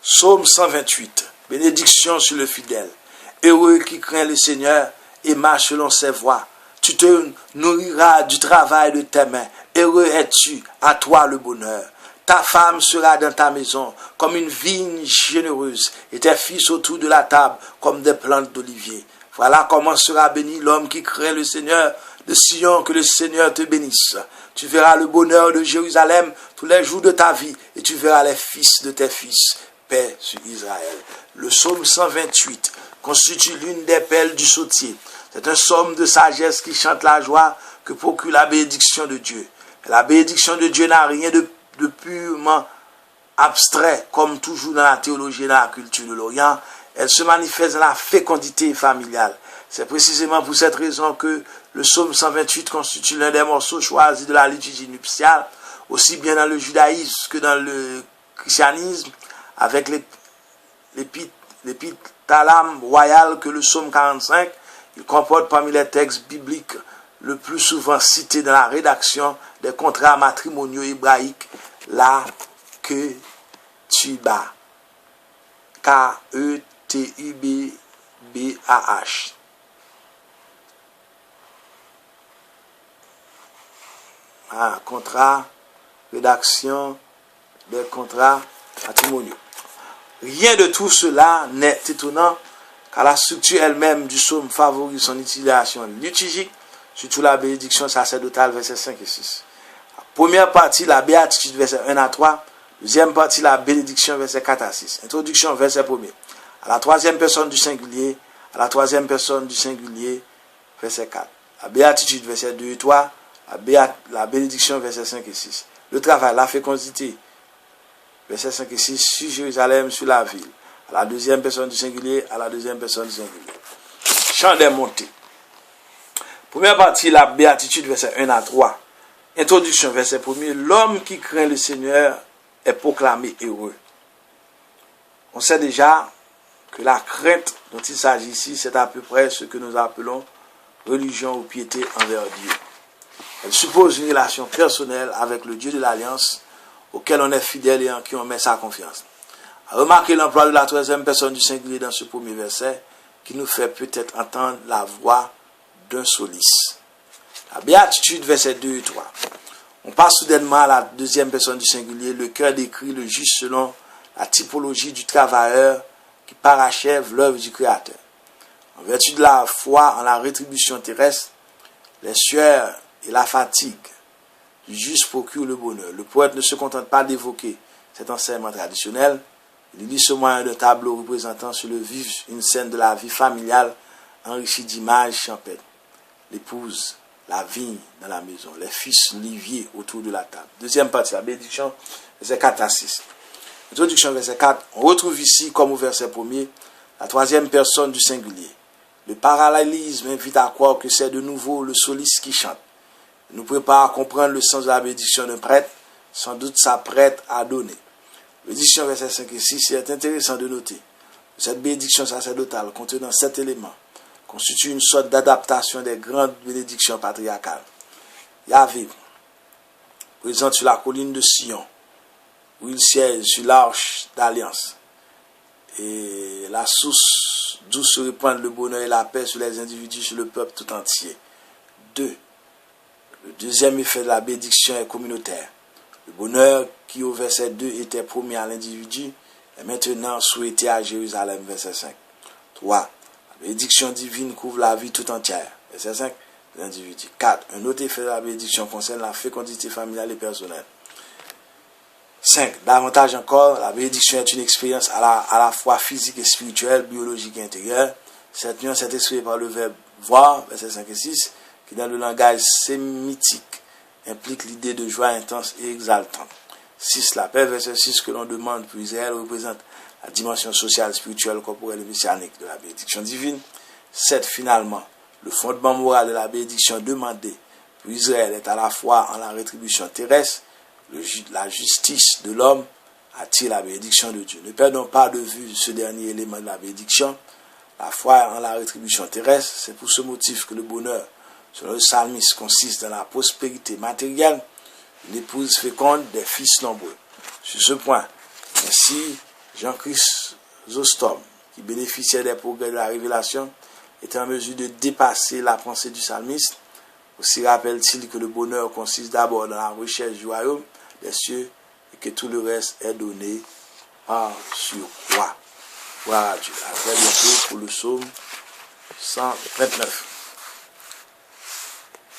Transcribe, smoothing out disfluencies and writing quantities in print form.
Psaume 128. Bénédiction sur le fidèle. Heureux qui craint le Seigneur et marche selon ses voies. Tu te nourriras du travail de tes mains. Heureux es-tu, à toi le bonheur. Ta femme sera dans ta maison comme une vigne généreuse et tes fils autour de la table comme des plantes d'olivier. Voilà comment sera béni l'homme qui craint le Seigneur de Sion, que le Seigneur te bénisse. Tu verras le bonheur de Jérusalem tous les jours de ta vie et tu verras les fils de tes fils. Paix sur Israël. Le psaume 128 constitue l'une des perles du sautier. C'est un psaume de sagesse qui chante la joie que procure la bénédiction de Dieu. La bénédiction de Dieu n'a rien de purement abstrait, comme toujours dans la théologie et dans la culture de l'Orient. Elle se manifeste dans la fécondité familiale. C'est précisément pour cette raison que le psaume 128 constitue l'un des morceaux choisis de la liturgie nuptiale, aussi bien dans le judaïsme que dans le christianisme, avec l'épithalame royal que le psaume 45. Il comporte parmi les textes bibliques le plus souvent cités dans la rédaction des contrats matrimoniaux hébraïques, la Ketubah. Ketubah. Contrat, rédaction des contrats matrimoniaux. Rien de tout cela n'est étonnant, car la structure elle-même du psaume favorise son utilisation liturgique, surtout la bénédiction sacerdotale, versets 5 et 6. La première partie, la béatitude, versets 1 à 3. Deuxième partie, la bénédiction, versets 4 à 6. Introduction, verset 1er. À la troisième personne du singulier, verset 4. La béatitude, verset 2 et 3. La bénédiction, versets 5 et 6. Le travail, la fécondité, versets 5 et 6, sur Jérusalem, sur la ville. À la deuxième personne du singulier, Chant des montées. Première partie, la béatitude, verset 1 à 3. Introduction, verset 1er. L'homme qui craint le Seigneur est proclamé heureux. On sait déjà que la crainte dont il s'agit ici, c'est à peu près ce que nous appelons religion ou piété envers Dieu. Elle suppose une relation personnelle avec le Dieu de l'Alliance, auquel on est fidèle et en qui on met sa confiance. Remarquez l'emploi de la troisième personne du singulier dans ce premier verset, qui nous fait peut-être entendre la voix d'un soliste. La béatitude, versets 2 et 3. On passe soudainement à la deuxième personne du singulier. Le cœur décrit le juste selon la typologie du travailleur qui parachève l'œuvre du Créateur. En vertu de la foi en la rétribution terrestre, les sueurs et la fatigue du juste procurent le bonheur. Le poète ne se contente pas d'évoquer cet enseignement traditionnel. Il lit ce moyen d'un tableau représentant sur le vif une scène de la vie familiale enrichie d'images champêtres. L'épouse, la vigne dans la maison, les fils liviers autour de la table. Deuxième partie, la bénédiction, verset 4 à 6. Introduction, verset 4. On retrouve ici, comme au verset 1er, la troisième personne du singulier. Le parallélisme invite à croire que c'est de nouveau le soliste qui chante. Il nous prépare à comprendre le sens de la bénédiction d'un prêtre, sans doute s'apprête à donner. Bénédiction, verset 5 et 6, c'est intéressant de noter que cette bénédiction sacerdotale contenant 7 éléments constitue une sorte d'adaptation des grandes bénédictions patriarcales. Yahvé, présente sur la colline de Sion, où il siège sur l'arche d'alliance, et la source d'où se répandent le bonheur et la paix sur les individus, sur le peuple tout entier. 2. Le deuxième effet de la bénédiction est communautaire. Le bonheur qui au verset 2 était promis à l'individu est maintenant souhaité à Jérusalem, verset 5. 3. La bénédiction divine couvre la vie tout entière, verset 5, de l'individu. 4. Un autre effet de la bénédiction concerne la fécondité familiale et personnelle. 5. Davantage encore, la bénédiction est une expérience à la fois physique et spirituelle, biologique et intérieure. Cette nuance est exprimée par le verbe voir, verset 5 et 6, qui dans le langage sémitique implique l'idée de joie intense et exaltante. 6. La paix, verset 6, que l'on demande pour Israël, représente la dimension sociale, spirituelle, corporelle et messianique de la bénédiction divine. 7. Finalement, le fondement moral de la bénédiction demandée pour Israël est à la fois en la rétribution terrestre, la justice de l'homme attire la bénédiction de Dieu. Ne perdons pas de vue ce dernier élément de la bénédiction. La foi en la rétribution terrestre, c'est pour ce motif que le bonheur, selon le psalmiste, consiste dans la prospérité matérielle, une épouse féconde, des fils nombreux. Sur ce point, ainsi, Jean-Christ Zostom, qui bénéficiait des progrès de la révélation, était en mesure de dépasser la pensée du psalmiste. Aussi rappelle-t-il que le bonheur consiste d'abord dans la recherche du royaume des cieux et que tout le reste est donné par surcroît. Voilà, à très bientôt pour le psaume 129.